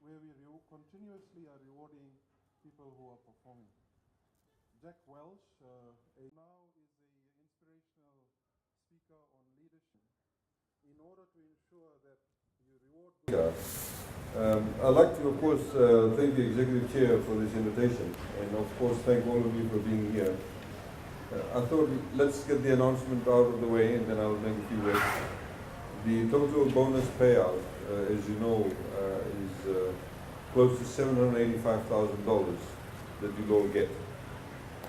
where we continuously are rewarding people who are performing. Jack Welch now is an inspirational speaker on leadership. In order to ensure that you reward good. I'd like to, of course, thank the Executive Chair for this invitation, and of course thank all of you for being here. I thought let's get the announcement out of the way, and then I'll make a few words. The total bonus payout, as you know, is close to $785,000 that you all get.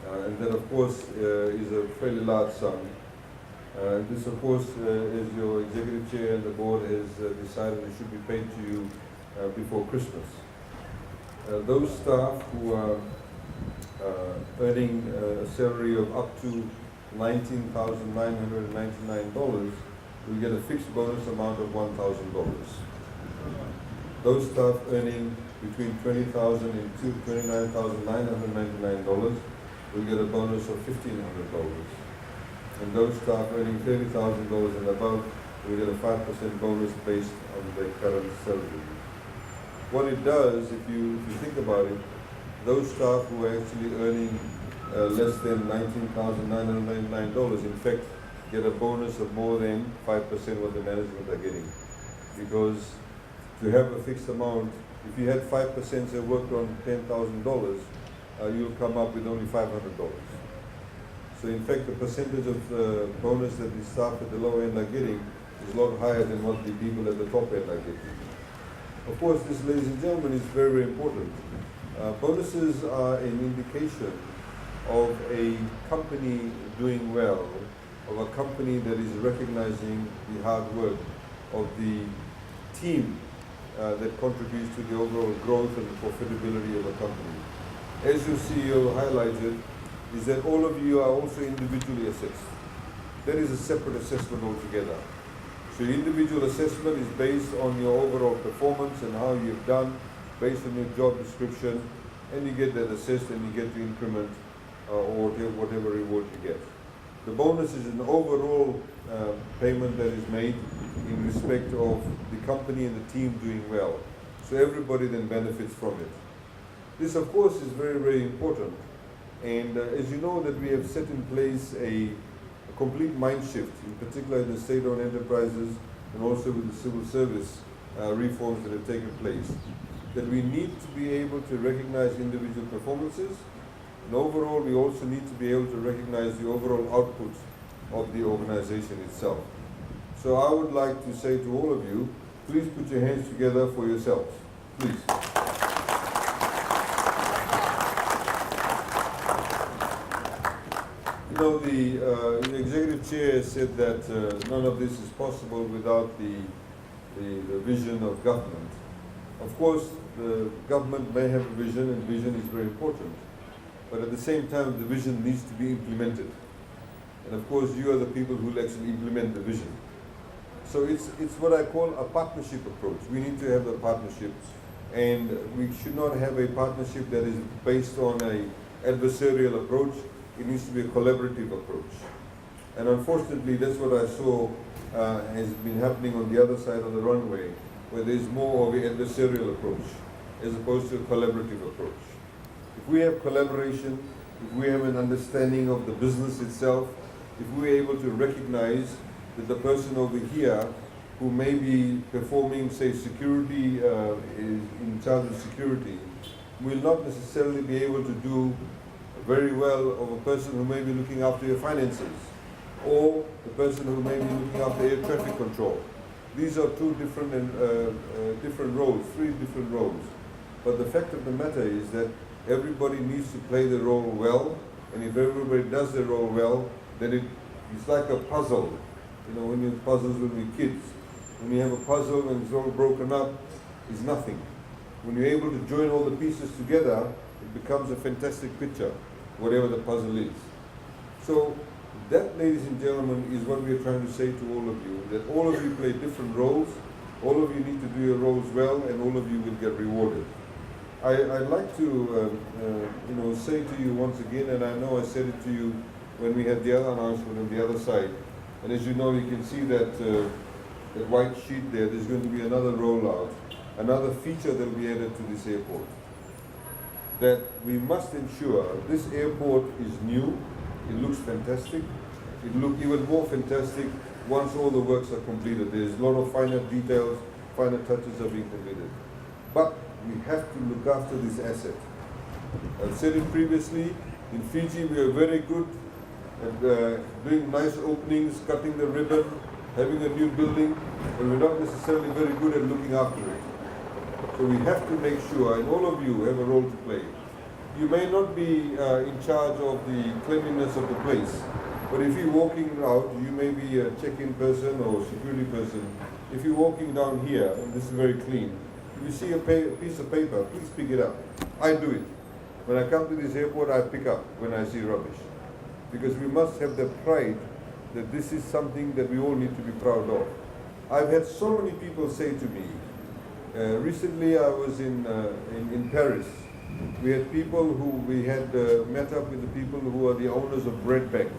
And that, of course, is a fairly large sum. This, of course, as your executive chair and the board has decided it should be paid to you before Christmas. Those staff who are earning a salary of up to $19,999 will get a fixed bonus amount of $1,000. Those staff earning between $20,000 and $29,999 will get a bonus of $1,500. And those staff earning $30,000 and above will get a 5% bonus based on their current salary. What it does, if you think about it, those staff who are actually earning less than $19,999 in fact get a bonus of more than 5% what the management are getting. Because to have a fixed amount, if you had 5% that worked on $10,000, you'll come up with only $500. So in fact, the percentage of bonus that the staff at the low end are getting is a lot higher than what the people at the top end are getting. Of course, this, ladies and gentlemen, is very, very important. Bonuses are an indication of a company doing well, of a company that is recognizing the hard work of the team that contributes to the overall growth and the profitability of a company. As your CEO highlighted, is that all of you are also individually assessed. That is a separate assessment altogether. So your individual assessment is based on your overall performance and how you've done, based on your job description, and you get that assessed and you get the increment or whatever reward you get. The bonus is an overall payment that is made in respect of the company and the team doing well. So everybody then benefits from it. This, of course, is very, very important. And as you know, that we have set in place a complete mind shift, in particular in the state-owned enterprises and also with the civil service reforms that have taken place, that we need to be able to recognize individual performances, and overall we also need to be able to recognize the overall output of the organization itself. So I would like to say to all of you, please put your hands together for yourselves, please. You know, the executive chair said that none of this is possible without the vision of government. Of course, the government may have a vision, and vision is very important. But at the same time, the vision needs to be implemented. And of course, you are the people who will actually implement the vision. So it's what I call a partnership approach. We need to have a partnership, and we should not have a partnership that is based on an adversarial approach. It needs to be a collaborative approach. And unfortunately, that's what I saw has been happening on the other side of the runway, where there's more of an adversarial approach as opposed to a collaborative approach. If we have collaboration, if we have an understanding of the business itself, if we're able to recognize that the person over here who may be performing, say, security, is in charge of security, will not necessarily be able to do very well of a person who may be looking after your finances, or the person who may be looking after air traffic control. These are two different roles, three different roles. But the fact of the matter is that everybody needs to play the role well, and if everybody does the role well, then it's like a puzzle. You know, when you puzzles when we're kids, when you have a puzzle and it's all broken up, it's nothing. When you're able to join all the pieces together, it becomes a fantastic picture, whatever the puzzle is. So that, ladies and gentlemen, is what we are trying to say to all of you, that all of you play different roles, all of you need to do your roles well, and all of you will get rewarded. I'd like to say to you once again, and I know I said it to you when we had the other announcement on the other side, and as you know, you can see that that white sheet there, there's going to be another rollout. another feature that will be added to this airport. That we must ensure this airport is new, it looks fantastic, it will look even more fantastic once all the works are completed. There's a lot of finer details, finer touches are being completed. But we have to look after this asset. I've said it previously, in Fiji we are very good at doing nice openings, cutting the ribbon, having a new building, but we're not necessarily very good at looking after it. So we have to make sure, and all of you have a role to play. You may not be in charge of the cleanliness of the place, but if you're walking out, you may be a check-in person or security person. If you're walking down here, and this is very clean, if you see a piece of paper, please pick it up. I do it. When I come to this airport, I pick up when I see rubbish. Because we must have the pride that this is something that we all need to be proud of. I've had so many people say to me, recently I was in Paris. We had people who we had met up with the people who are the owners of Bread Bank.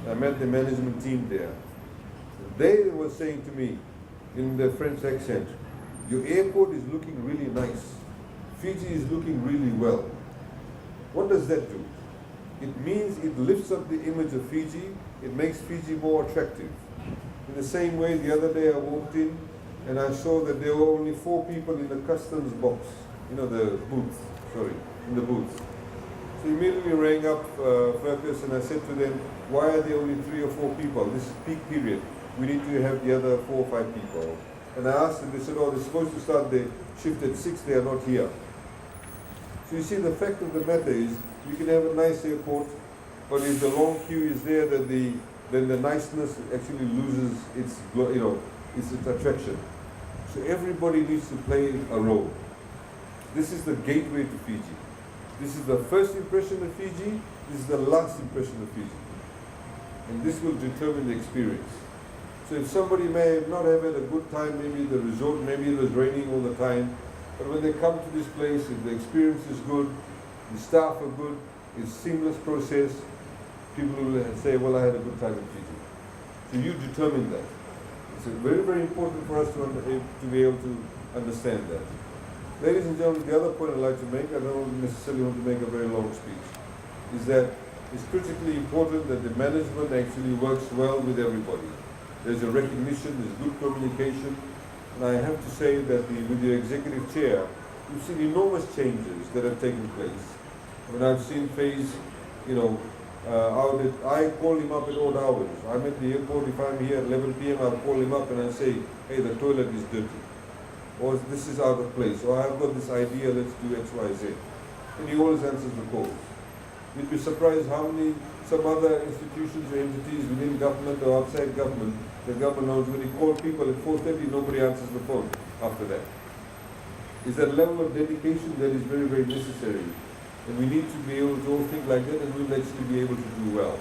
I met the management team there. They were saying to me in their French accent, your airport is looking really nice. Fiji is looking really well. What does that do? It means it lifts up the image of Fiji. It makes Fiji more attractive. In the same way, the other day I walked in and I saw that there were only 4 people in the customs box, in the booth. So immediately rang up Fergus and I said to them, why are there only 3 or 4 people? This is peak period. We need to have the other 4 or 5 people. And I asked them, they said, oh, they're supposed to start the shift at 6, they are not here. So you see, the fact of the matter is, you can have a nice airport, but if the long queue is there, then the niceness actually loses its attraction. So everybody needs to play a role. This is the gateway to Fiji. This is the first impression of Fiji. This is the last impression of Fiji. And this will determine the experience. So if somebody may not have had a good time, maybe the resort, maybe it was raining all the time, but when they come to this place, if the experience is good, the staff are good, it's a seamless process, people will say, well, I had a good time in Fiji. So you determine that. It's very, very important for us to be able to understand that. Ladies and gentlemen, the other point I'd like to make, I don't necessarily want to make a very long speech, is that it's critically important that the management actually works well with everybody. There's a recognition, there's good communication, and I have to say that with the executive chair, we've seen enormous changes that have taken place. When I've seen Faze, I call him up at odd hours. I'm at the airport, if I'm here at 11 p.m., I'll call him up and I say, hey, the toilet is dirty. Or this is out of place. Or I've got this idea, let's do X, Y, Z. And he always answers the calls. You'd be surprised how many some other institutions or entities within government or outside government, the government knows when you call people at 4:30, nobody answers the phone after that. It's that level of dedication that is very, very necessary. And we need to be able to all think like that, and we'll actually be able to do well.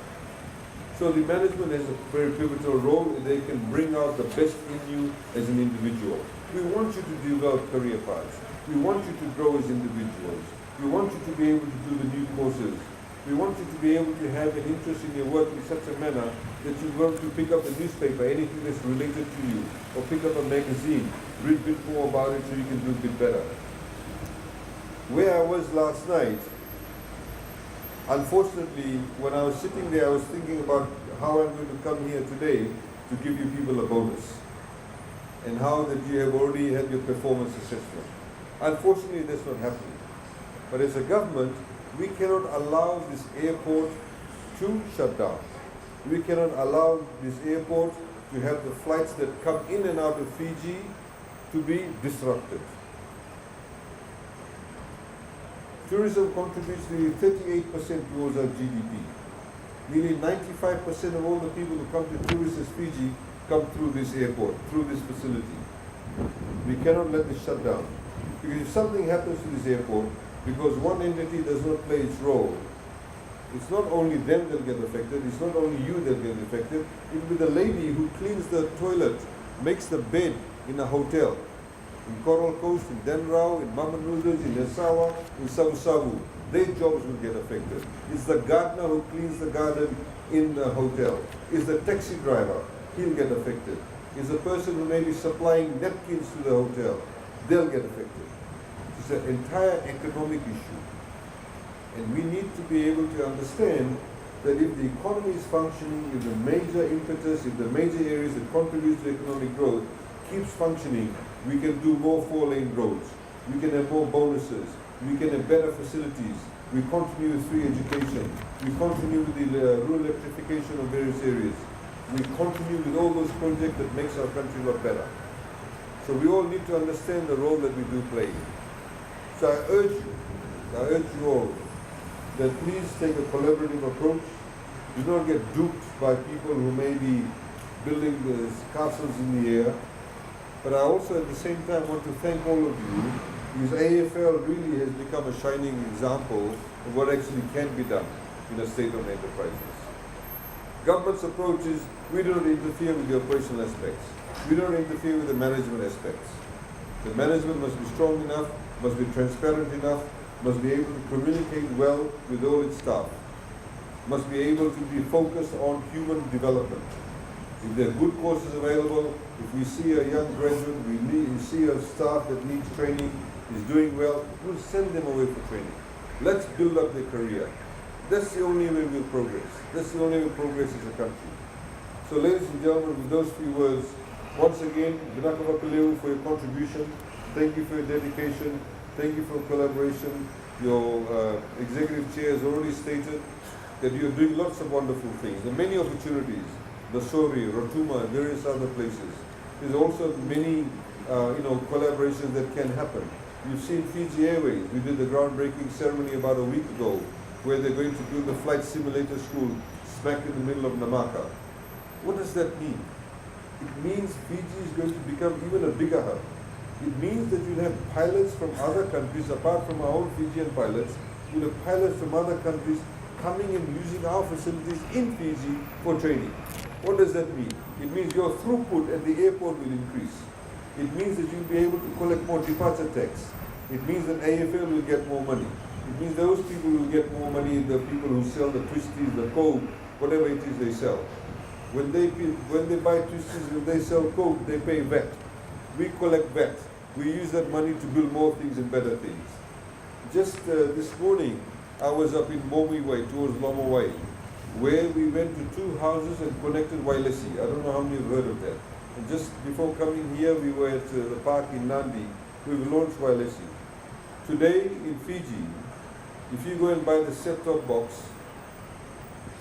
So the management has a very pivotal role, and they can bring out the best in you as an individual. We want you to develop career paths. We want you to grow as individuals. We want you to be able to do the new courses. We want you to be able to have an interest in your work in such a manner that you want to pick up a newspaper, anything that's related to you, or pick up a magazine, read a bit more about it so you can do a bit better. Where I was last night, unfortunately, when I was sitting there, I was thinking about how I'm going to come here today to give you people a bonus, and how that you have already had your performance assessment. Unfortunately, that's not happening. But as a government, we cannot allow this airport to shut down. We cannot allow this airport to have the flights that come in and out of Fiji to be disrupted. Tourism contributes nearly 38% towards our GDP. Nearly 95% of all the people who come to tourists as Fiji come through this airport, through this facility. We cannot let this shut down. Because if something happens to this airport, because one entity does not play its role, it's not only them that get affected, it's not only you that get affected, it will be the lady who cleans the toilet, makes the bed in a hotel. In Coral Coast, in Denrau, in Mamanudas, in Esawa, in Savu, their jobs will get affected. It's the gardener who cleans the garden in the hotel. It's the taxi driver, he'll get affected. It's the person who may be supplying napkins to the hotel. they'll get affected. It's an entire economic issue. And we need to be able to understand that if the economy is functioning, if the major impetus, if the major areas that contribute to economic growth keeps functioning, we can do more four-lane roads, we can have more bonuses, we can have better facilities, we continue with free education, we continue with the rural electrification of various areas, we continue with all those projects that makes our country a lot better. So we all need to understand the role that we do play. So I urge you all, that please take a collaborative approach. Do not get duped by people who may be building these castles in the air. But I also at the same time want to thank all of you, because AFL really has become a shining example of what actually can be done in a state-owned enterprises. Government's approach is we do not interfere with the operational aspects. We don't interfere with the management aspects. The management must be strong enough, must be transparent enough, must be able to communicate well with all its staff, must be able to be focused on human development. If there are good courses available, if we see a young graduate, we see a staff that needs training, is doing well, we'll send them away for training. Let's build up their career. That's the only way we'll progress. That's the only way we'll progress as a country. So ladies and gentlemen, with those few words, once again, Vinakava Kaleu for your contribution. Thank you for your dedication. Thank you for collaboration. Your executive chair has already stated that you're doing lots of wonderful things. There are many opportunities, Dasori, Rotuma, various other places. There's also many collaborations that can happen. You've seen Fiji Airways. We did the groundbreaking ceremony about a week ago where they're going to build the flight simulator school smack in the middle of Namaka. What does that mean? It means Fiji is going to become even a bigger hub. It means that you'll have pilots from other countries, apart from our own Fijian pilots, you'll have pilots from other countries coming and using our facilities in Fiji for training. What does that mean? It means your throughput at the airport will increase. It means that you'll be able to collect more departure tax. It means that AFL will get more money. It means those people will get more money, the people who sell the twisties, the coke, whatever it is they sell. When they buy twisties, when they sell coke, they pay VAT. We collect VAT. We use that money to build more things and better things. Just this morning, I was up in Momi Way, towards Loma Way, where we went to 2 houses and connected Wailesi. I don't know how many have heard of that. And just before coming here, we were at the park in Nandi. We've launched Wailesi. Today in Fiji, if you go and buy the set-top box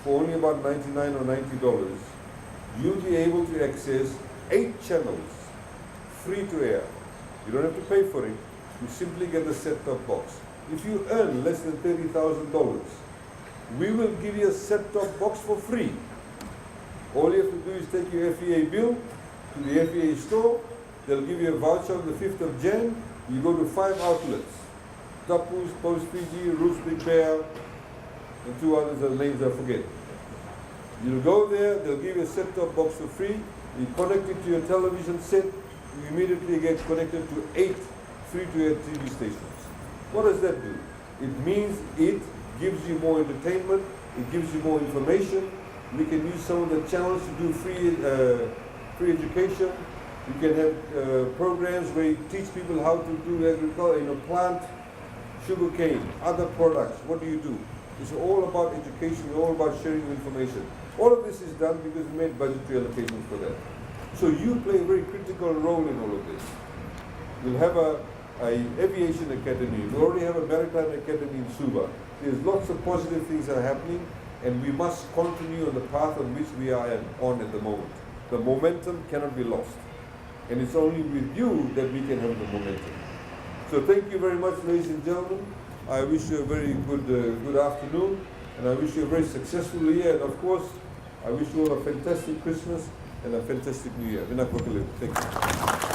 for only about $99 or $90, you'll be able to access 8 channels, free to air. You don't have to pay for it. You simply get the set-top box. If you earn less than $30,000, we will give you a set-top box for free. All you have to do is take your FEA bill to the FEA store. They'll give you a voucher on the 5th of Jan. You go to 5 outlets. Tapus, Post Fiji, Roots Big Bear, and 2 others, the names I forget. You'll go there, they'll give you a set-top box for free. You connect it to your television set. You immediately get connected to 8 free-to-air TV stations. What does that do? It means it gives you more entertainment, it gives you more information. We can use some of the channels to do free education. You can have programs where you teach people how to do agriculture, plant sugarcane, other products. What do you do? It's all about education, it's all about sharing information. All of this is done because we made budgetary allocations for that. So you play a very critical role in all of this. We'll have an aviation academy. We already have a maritime academy in Suva. There's lots of positive things that are happening, and we must continue on the path on which we are on at the moment. The momentum cannot be lost. And it's only with you that we can have the momentum. So thank you very much, ladies and gentlemen. I wish you a very good afternoon, and I wish you a very successful year. And of course, I wish you all a fantastic Christmas and a fantastic New Year. Thank you.